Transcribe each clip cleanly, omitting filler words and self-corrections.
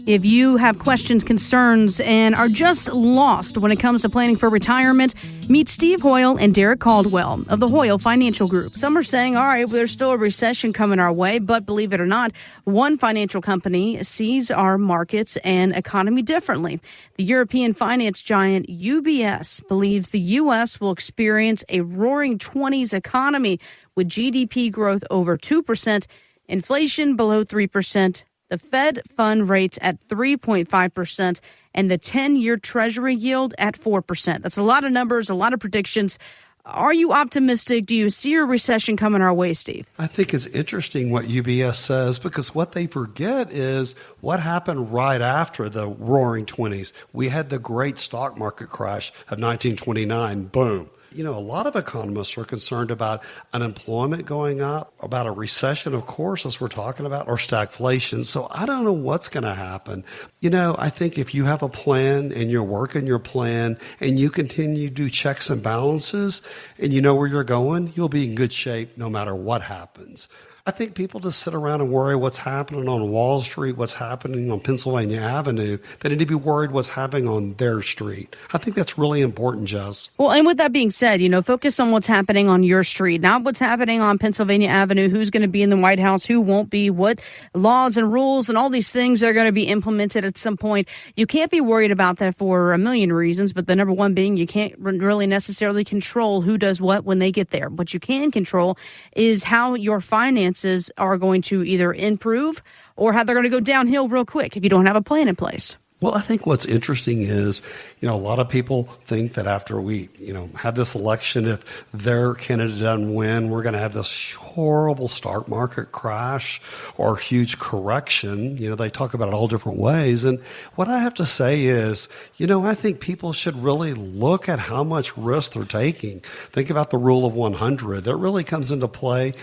If you have questions, concerns, and are just lost when it comes to planning for retirement, meet Steve Hoyle and Derrick Caldwell of the Hoyle Financial Group. Some are saying, all right, there's still a recession coming our way, but believe it or not, one financial company sees our markets and economy differently. The European finance giant UBS believes the U.S. will experience a roaring 20s economy with GDP growth over 2%, inflation below 3%, the Fed fund rates at 3.5%, and the 10-year Treasury yield at 4%. That's a lot of numbers, a lot of predictions. Are you optimistic? Do you see a recession coming our way, Steve? I think it's interesting what UBS says, because what they forget is what happened right after the roaring 20s. We had the great stock market crash of 1929. Boom. You know, a lot of economists are concerned about unemployment going up, about a recession, of course, as we're talking about, or stagflation. So I don't know what's going to happen. You know, I think if you have a plan and you're working your plan and you continue to do checks and balances and you know where you're going, you'll be in good shape no matter what happens. I think people just sit around and worry what's happening on Wall Street, what's happening on Pennsylvania Avenue. They need to be worried what's happening on their street. I think that's really important, Jess. Well, and with that being said, you know, focus on what's happening on your street, not what's happening on Pennsylvania Avenue, who's going to be in the White House, who won't be, what laws and rules and all these things are going to be implemented at some point. You can't be worried about that for a million reasons, but the number one being you can't really necessarily control who does what when they get there. What you can control is how your finances are going to either improve or how they're going to go downhill real quick if you don't have a plan in place. Well, I think what's interesting is, you know, a lot of people think that after we, you know, have this election, if their candidate doesn't win, we're going to have this horrible stock market crash or huge correction. You know, they talk about it all different ways. And what I have to say is, you know, I think people should really look at how much risk they're taking. Think about the rule of 100. That really comes into play.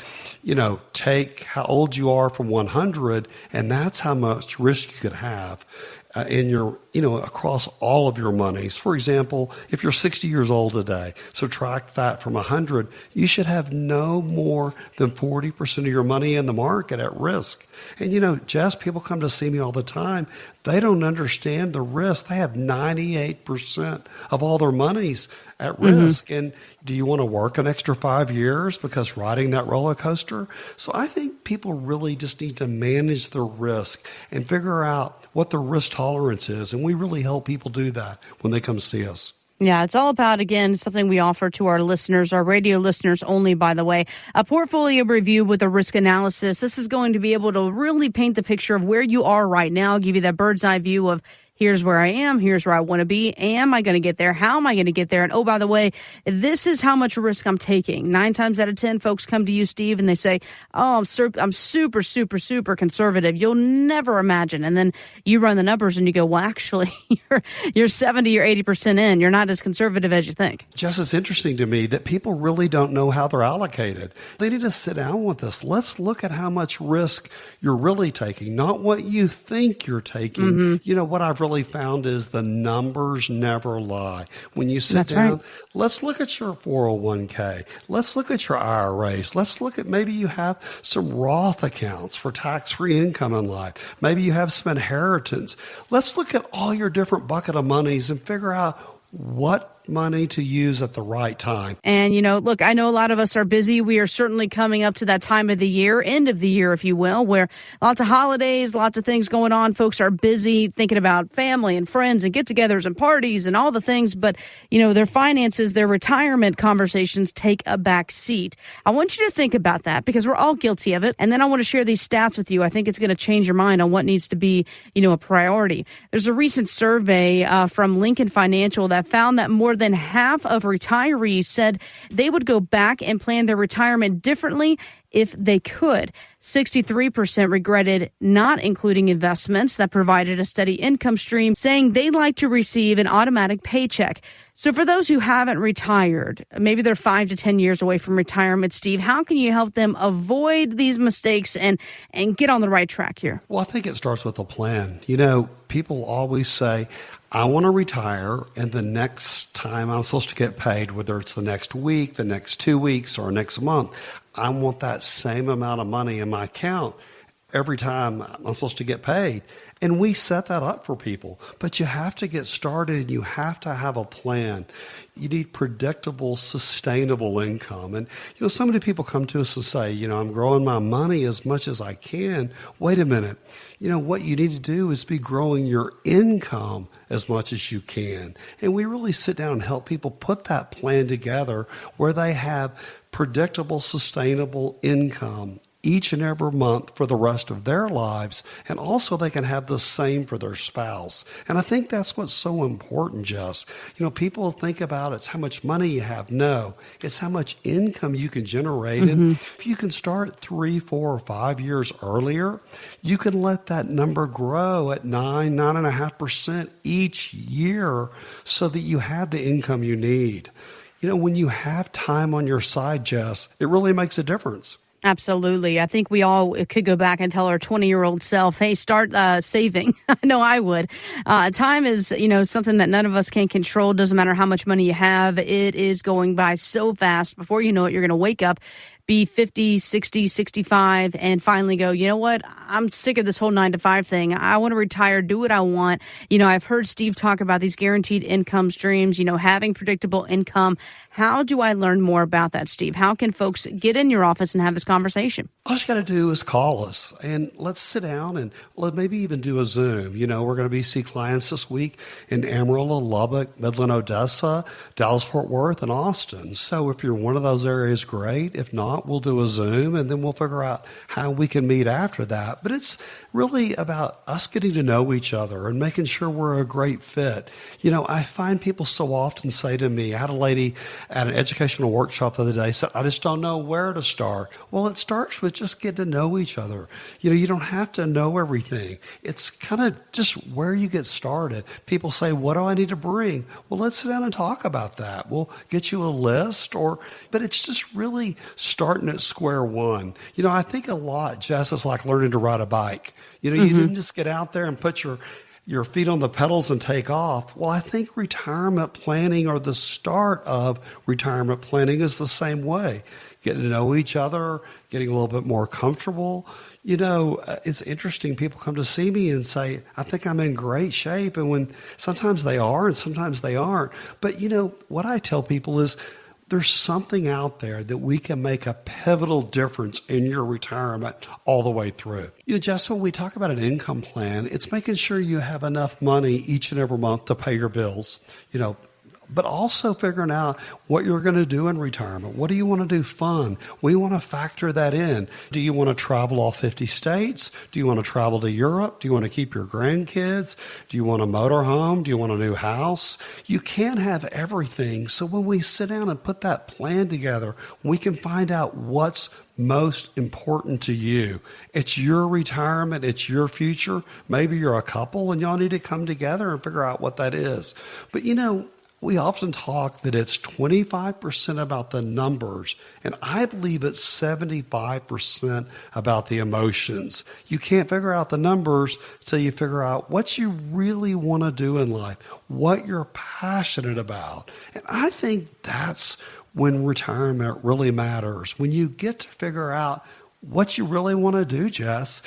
You know, take how old you are from 100, and that's how much risk you could have. In your, you know, across all of your monies. For example, if you're 60 years old today, subtract that from 100, you should have no more than 40% of your money in the market at risk. And, you know, Jess, people come to see me all the time. They don't understand the risk. They have 98% of all their monies at risk. Mm-hmm. And do you want to work an extra 5 years because riding that roller coaster? So I think people really just need to manage their risk and figure out what their risk tolerance is. And we really help people do that when they come see us. Yeah, it's all about, again, something we offer to our listeners, our radio listeners only, by the way, a portfolio review with a risk analysis. This is going to be able to really paint the picture of where you are right now, give you that bird's eye view of here's where I am, here's where I want to be. Am I going to get there? How am I going to get there? And oh, by the way, this is how much risk I'm taking. 9 times out of 10, folks come to you, Steve, and they say, oh, I'm super, super, super conservative. You'll never imagine. And then you run the numbers and you go, well, actually, you're 70 or 80% in. You're not as conservative as you think. Just as interesting to me that people really don't know how they're allocated. They need to sit down with us. Let's look at how much risk you're really taking, not what you think you're taking. Mm-hmm. You know, what I've really found is the numbers never lie. When you sit down, let's look at your 401k. Let's look at your IRAs. Let's look at maybe you have some Roth accounts for tax-free income in life. Maybe you have some inheritance. Let's look at all your different bucket of monies and figure out what money to use at the right time. And, you know, look, I know a lot of us are busy. We are certainly coming up to that time of the year, end of the year, if you will, where lots of holidays, lots of things going on. Folks are busy thinking about family and friends and get-togethers and parties and all the things. But, you know, their finances, their retirement conversations take a back seat. I want you to think about that because we're all guilty of it. And then I want to share these stats with you. I think it's going to change your mind on what needs to be, you know, a priority. There's a recent survey from Lincoln Financial that found that more than half of retirees said they would go back and plan their retirement differently if they could. 63% regretted not including investments that provided a steady income stream, saying they'd like to receive an automatic paycheck. So for those who haven't retired, maybe they're 5 to 10 years away from retirement, Steve, how can you help them avoid these mistakes and get on the right track here? Well, I think it starts with a plan. You know, people always say, I want to retire, and the next time I'm supposed to get paid, whether it's the next week, the next 2 weeks, or next month, I want that same amount of money in my account. every time I'm supposed to get paid. And we set that up for people. But you have to get started and you have to have a plan. You need predictable, sustainable income. And, so many people come to us and say, I'm growing my money as much as I can. Wait a minute. What you need to do is be growing your income as much as you can. And we really sit down and help people put that plan together where they have predictable, sustainable income each and every month for the rest of their lives. And also they can have the same for their spouse. And I think that's what's so important, Jess. People think about it's how much money you have. No, it's how much income you can generate. Mm-hmm. And if you can start 3, 4, or 5 years earlier, you can let that number grow at 9.5% each year so that you have the income you need. When you have time on your side, Jess, it really makes a difference. Absolutely. I think we all could go back and tell our 20-year-old self, hey, start saving. I know I would. Time is, something that none of us can control. Doesn't matter how much money you have. It is going by so fast. Before you know it, you're going to wake up, be 50, 60, 65, and finally go, you know what? I'm sick of this whole 9-to-5 thing. I want to retire, do what I want. I've heard Steve talk about these guaranteed income streams, having predictable income. How do I learn more about that, Steve? How can folks get in your office and have this conversation? All you got to do is call us and let's sit down and maybe even do a Zoom. We're going to be see clients this week in Amarillo, Lubbock, Midland, Odessa, Dallas, Fort Worth, and Austin. So if you're in one of those areas, great. If not, we'll do a Zoom and then we'll figure out how we can meet after that. But it's really about us getting to know each other and making sure we're a great fit. I find people so often say to me, I had a lady at an educational workshop the other day said, I just don't know where to start. Well, it starts with just getting to know each other. You don't have to know everything. It's kind of just where you get started. People say, what do I need to bring? Well, let's sit down and talk about that. We'll get you a list but it's just really starting at square one. I think a lot, Jess, is like learning to ride a bike. You didn't just get out there and put your feet on the pedals and take off. Well, I think retirement planning or the start of retirement planning is the same way. Getting to know each other, getting a little bit more comfortable. It's interesting. People come to see me and say, I think I'm in great shape. And when sometimes they are and sometimes they aren't. But, what I tell people is, there's something out there that we can make a pivotal difference in your retirement all the way through. Jess, when we talk about an income plan, it's making sure you have enough money each and every month to pay your bills, but also figuring out what you're going to do in retirement. What do you want to do fun? We want to factor that in. Do you want to travel all 50 states? Do you want to travel to Europe? Do you want to keep your grandkids? Do you want a motorhome? Do you want a new house? You can't have everything. So when we sit down and put that plan together, we can find out what's most important to you. It's your retirement. It's your future. Maybe you're a couple and y'all need to come together and figure out what that is. But we often talk that it's 25% about the numbers, and I believe it's 75% about the emotions. You can't figure out the numbers till you figure out what you really want to do in life, what you're passionate about. And I think that's when retirement really matters, when you get to figure out what you really want to do, Jess.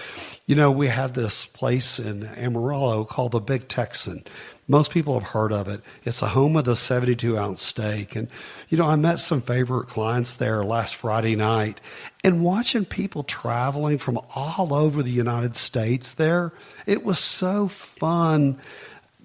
We have this place in Amarillo called the Big Texan. Most people have heard of it. It's a home of the 72-ounce steak. And, I met some favorite clients there last Friday night. And watching people traveling from all over the United States there, it was so fun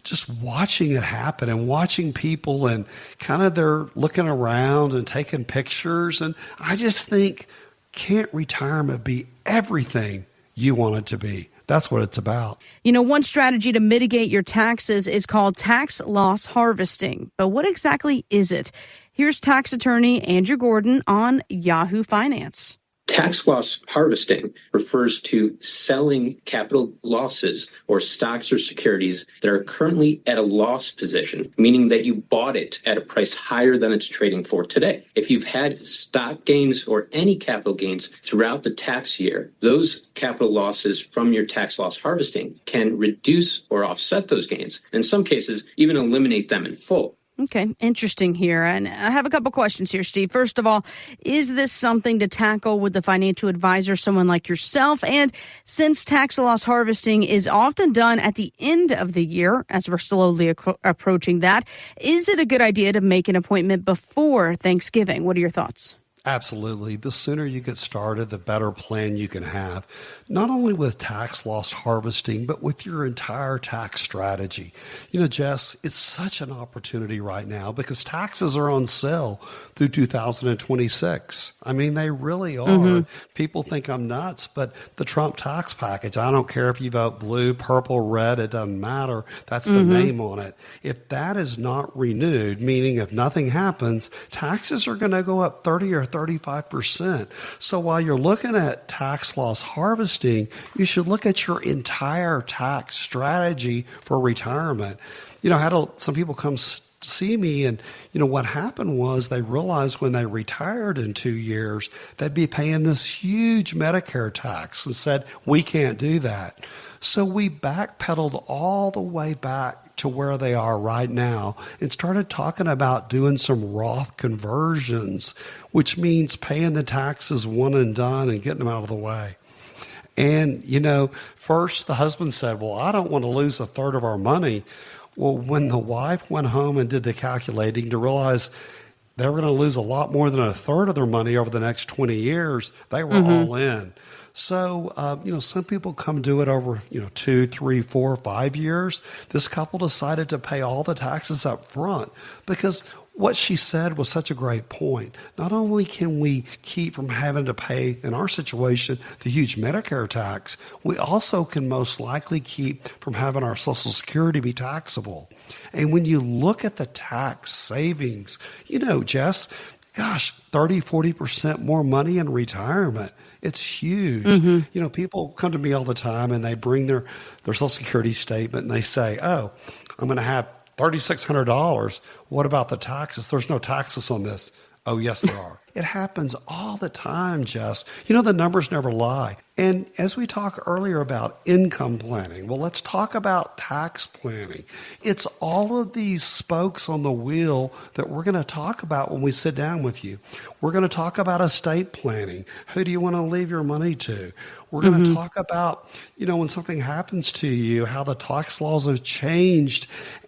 just watching it happen and watching people and kind of they're looking around and taking pictures. And I just think, can't retirement be everything you want it to be? That's what it's about. One strategy to mitigate your taxes is called tax loss harvesting. But what exactly is it? Here's tax attorney Andrew Gordon on Yahoo Finance. Tax loss harvesting refers to selling capital losses or stocks or securities that are currently at a loss position, meaning that you bought it at a price higher than it's trading for today. If you've had stock gains or any capital gains throughout the tax year, those capital losses from your tax loss harvesting can reduce or offset those gains. In some cases, even eliminate them in full. Okay, interesting here. And I have a couple questions here, Steve. First of all, is this something to tackle with the financial advisor, someone like yourself? And since tax loss harvesting is often done at the end of the year, as we're slowly approaching that, is it a good idea to make an appointment before Thanksgiving? What are your thoughts? Absolutely. The sooner you get started, the better plan you can have, not only with tax loss harvesting, but with your entire tax strategy. You know, Jess, it's such an opportunity right now because taxes are on sale through 2026. I mean, they really are. Mm-hmm. People think I'm nuts, but the Trump tax package, I don't care if you vote blue, purple, red, it doesn't matter. That's the name on it. If that is not renewed, meaning if nothing happens, taxes are going to go up 30 or 35%. So while you're looking at tax loss harvesting, you should look at your entire tax strategy for retirement. You know, I had some people come see me, and you know what happened was they realized when they retired in 2 years, they'd be paying this huge Medicare tax and said, we can't do that. So we backpedaled all the way back to where they are right now and started talking about doing some Roth conversions, which means paying the taxes one and done and getting them out of the way. And, you know, first the husband said, well, I don't want to lose a third of our money. Well, when the wife went home and did the calculating to realize they were going to lose a lot more than a third of their money over the next 20 years, they were all in. So, you know, some people come do it over, 2, 3, 4, 5 years. This couple decided to pay all the taxes up front because what she said was such a great point. Not only can we keep from having to pay, in our situation, the huge Medicare tax, we also can most likely keep from having our Social Security be taxable. And when you look at the tax savings, Jess, gosh, 30, 40% more money in retirement. It's huge. Mm-hmm. People come to me all the time and they bring their Social Security statement and they say, oh, I'm going to have $3,600. What about the taxes? There's no taxes on this. Oh, yes, there are. It happens all the time, Jess. The numbers never lie. And as we talked earlier about income planning, well, let's talk about tax planning. It's all of these spokes on the wheel that we're going to talk about when we sit down with you. We're going to talk about estate planning. Who do you want to leave your money to? We're going to talk about, when something happens to you, how the tax laws have changed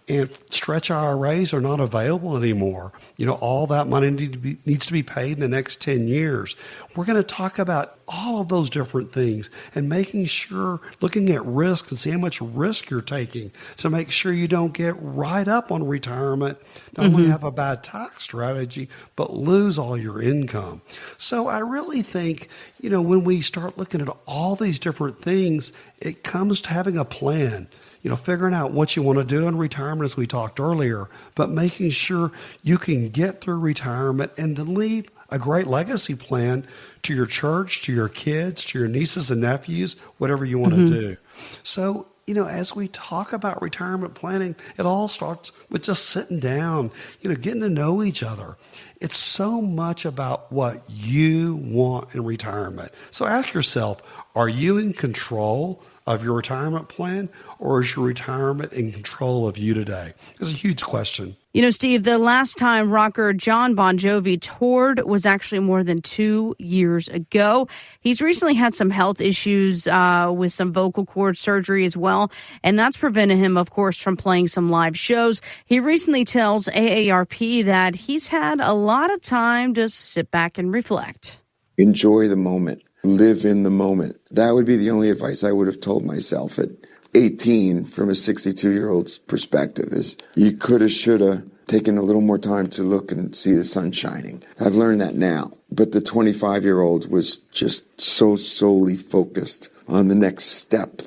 and stretch IRAs are not available anymore. All that money needs to be paid in the next 10 years. We're going to talk about all of those different things and making sure, looking at risk and see how much risk you're taking to make sure you don't get right up on retirement, not only have a bad tax strategy, but lose all your income. So I really think, when we start looking at all these different things, it comes to having a plan. Figuring out what you want to do in retirement, as we talked earlier, but making sure you can get through retirement and then leave a great legacy plan to your church, to your kids, to your nieces and nephews, whatever you want to do. So, as we talk about retirement planning, it all starts with just sitting down, getting to know each other. It's so much about what you want in retirement. So ask yourself, are you in control of your retirement plan, or is your retirement in control of you today? It's a huge question. Steve, the last time rocker John Bon Jovi toured was actually more than 2 years ago. He's recently had some health issues with some vocal cord surgery as well, and that's prevented him, of course, from playing some live shows. He recently tells AARP that he's had a lot of time to sit back and reflect. Enjoy the moment. Live in the moment. That would be the only advice I would have told myself at 18 from a 62-year-old's perspective is you could have, should have taken a little more time to look and see the sun shining. I've learned that now. But the 25-year-old was just so solely focused on the next step,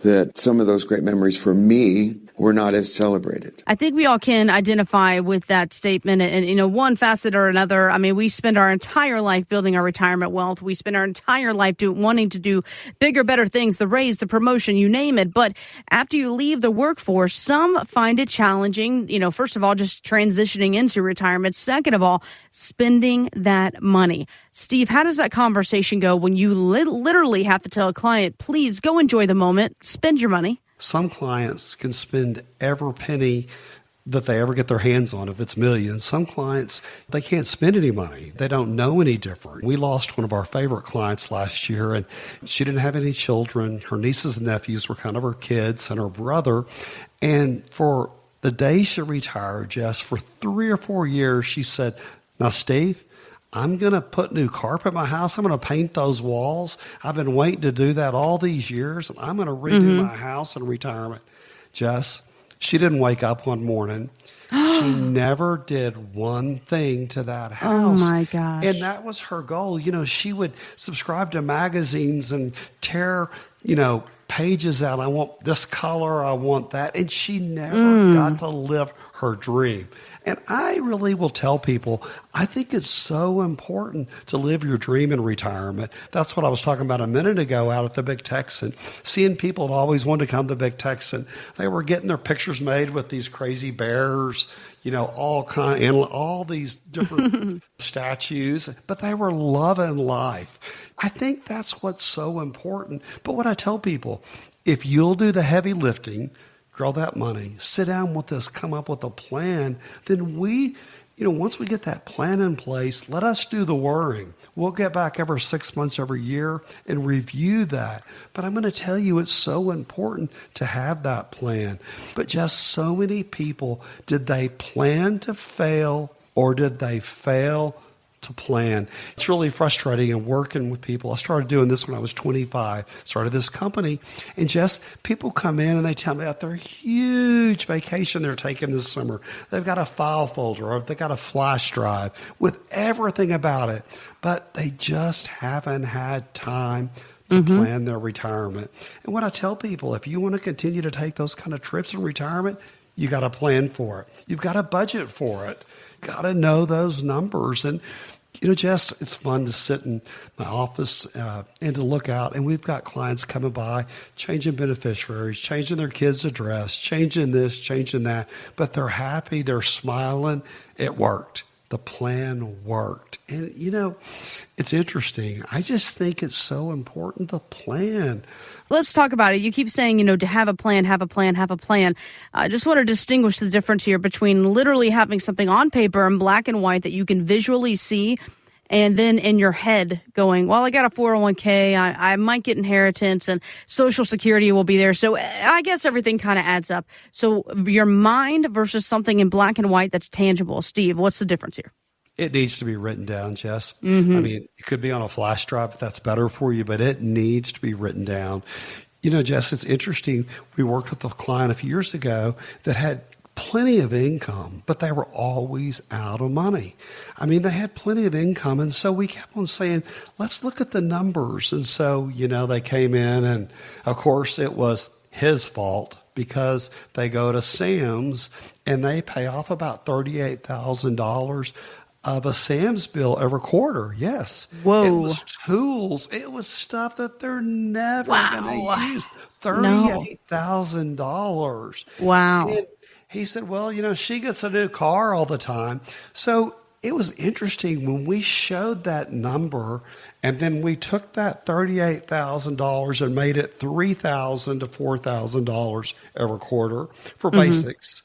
that some of those great memories for me were not as celebrated. I think we all can identify with that statement. And, one facet or another, I mean, we spend our entire life building our retirement wealth. We spend our entire life wanting to do bigger, better things, the raise, the promotion, you name it. But after you leave the workforce, some find it challenging, first of all, just transitioning into retirement. Second of all, spending that money. Steve, how does that conversation go when you literally have to tell a client, please go enjoy the moment, spend your money? Some clients can spend every penny that they ever get their hands on, if it's millions. Some clients, they can't spend any money. They don't know any different. We lost one of our favorite clients last year, and she didn't have any children. Her nieces and nephews were kind of her kids and her brother. And for the day she retired, Jess, for 3 or 4 years, she said, now, Steve, I'm going to put new carpet in my house. I'm going to paint those walls. I've been waiting to do that all these years, and I'm going to redo my house in retirement. Jess, she didn't wake up one morning. She never did one thing to that house. Oh, my gosh. And that was her goal. She would subscribe to magazines and tear, pages out. I want this color. I want that. And she never got to live her dream. And I really will tell people, I think it's so important to live your dream in retirement. That's what I was talking about a minute ago out at the Big Texan. Seeing people that always wanted to come to the Big Texan. They were getting their pictures made with these crazy bears, all these different statues, but they were loving life. I think that's what's so important. But what I tell people, if you'll do the heavy lifting, grow that money, sit down with us, come up with a plan, then once we get that plan in place, let us do the worrying. We'll get back every 6 months, every year, and review that. But I'm going to tell you, it's so important to have that plan. But just so many people, did they plan to fail or did they fail to plan? It's really frustrating in working with people. I started doing this when I was 25, started this company, and just people come in and they tell me about their huge vacation they're taking this summer. They've got a file folder or they've got a flash drive with everything about it, but they just haven't had time to plan their retirement. And what I tell people, if you want to continue to take those kind of trips in retirement, you got to plan for it. You've got to budget for it. Got to know those numbers. And, Jess, it's fun to sit in my office and to look out. And we've got clients coming by, changing beneficiaries, changing their kids' address, changing this, changing that. But they're happy. They're smiling. It worked. The plan worked. And, it's interesting. I just think it's so important to plan. Let's talk about it. You keep saying, to have a plan, have a plan, have a plan. I just want to distinguish the difference here between literally having something on paper in black and white that you can visually see, and then in your head going, well, I got a 401k, I might get inheritance, and Social Security will be there. So I guess everything kind of adds up. So your mind versus something in black and white that's tangible. Steve, what's the difference here? It needs to be written down, Jess. I mean, it could be on a flash drive if that's better for you, but it needs to be written down. Jess, it's interesting. We worked with a client a few years ago that had plenty of income, but they were always out of money. I mean, they had plenty of income, and so we kept on saying, let's look at the numbers. And so, they came in, and of course, it was his fault because they go to Sam's and they pay off about $38,000 of a Sam's bill every quarter. Yes. Whoa. It was tools. It was stuff that they're never going to use. $38,000. Wow. And he said, well, she gets a new car all the time. So it was interesting when we showed that number and then we took that $38,000 and made it $3,000 to $4,000 every quarter for basics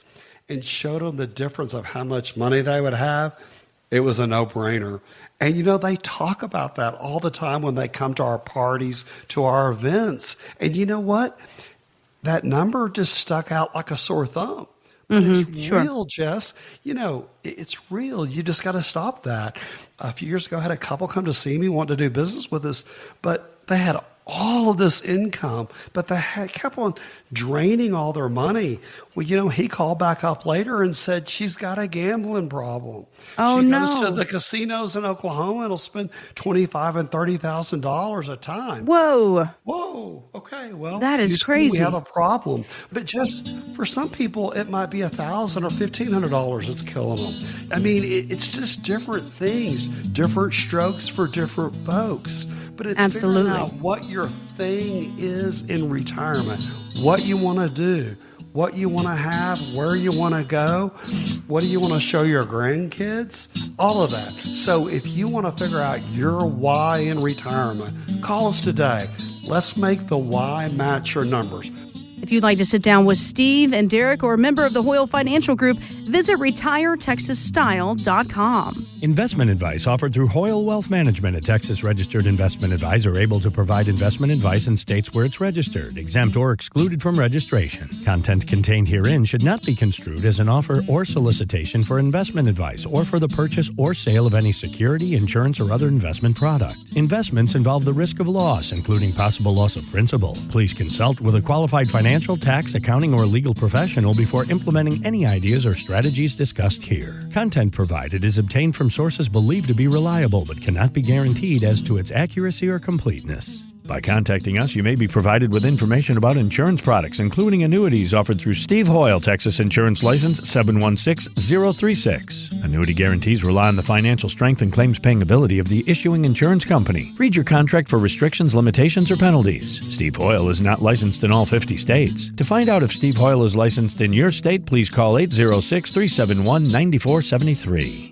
and showed them the difference of how much money they would have. It was a no-brainer. And, they talk about that all the time when they come to our parties, to our events. And you know what? That number just stuck out like a sore thumb. But it's real, Jess. It's real. You just got to stop that. A few years ago, I had a couple come to see me, wanted to do business with us, but they had all of this income, but they kept on draining all their money. Well, he called back up later and said she's got a gambling problem. Oh, she no. goes to the casinos in Oklahoma and will spend $25,000 and $30,000 a time. Whoa. Okay. Well, that is crazy. We have a problem. But just for some people, it might be $1,000 or $1,500 that's killing them. I mean, it's just different things, different strokes for different folks. But it's figuring out what your thing is in retirement, what you want to do, what you want to have, where you want to go, what do you want to show your grandkids, all of that. So if you want to figure out your why in retirement, call us today. Let's make the why match your numbers. If you'd like to sit down with Steve and Derrick or a member of the Hoyle Financial Group, visit retiretexasstyle.com. Investment advice offered through Hoyle Wealth Management, a Texas registered investment advisor able to provide investment advice in states where it's registered, exempt, or excluded from registration. Content contained herein should not be construed as an offer or solicitation for investment advice or for the purchase or sale of any security, insurance, or other investment product. Investments involve the risk of loss, including possible loss of principal. Please consult with a qualified financial, tax, accounting, or legal professional before implementing any ideas or strategies discussed here. Content provided is obtained from sources believed to be reliable but cannot be guaranteed as to its accuracy or completeness. By contacting us, you may be provided with information about insurance products, including annuities offered through Steve Hoyle, Texas Insurance License 716036. Annuity guarantees rely on the financial strength and claims-paying ability of the issuing insurance company. Read your contract for restrictions, limitations, or penalties. Steve Hoyle is not licensed in all 50 states. To find out if Steve Hoyle is licensed in your state, please call 806-371-9473.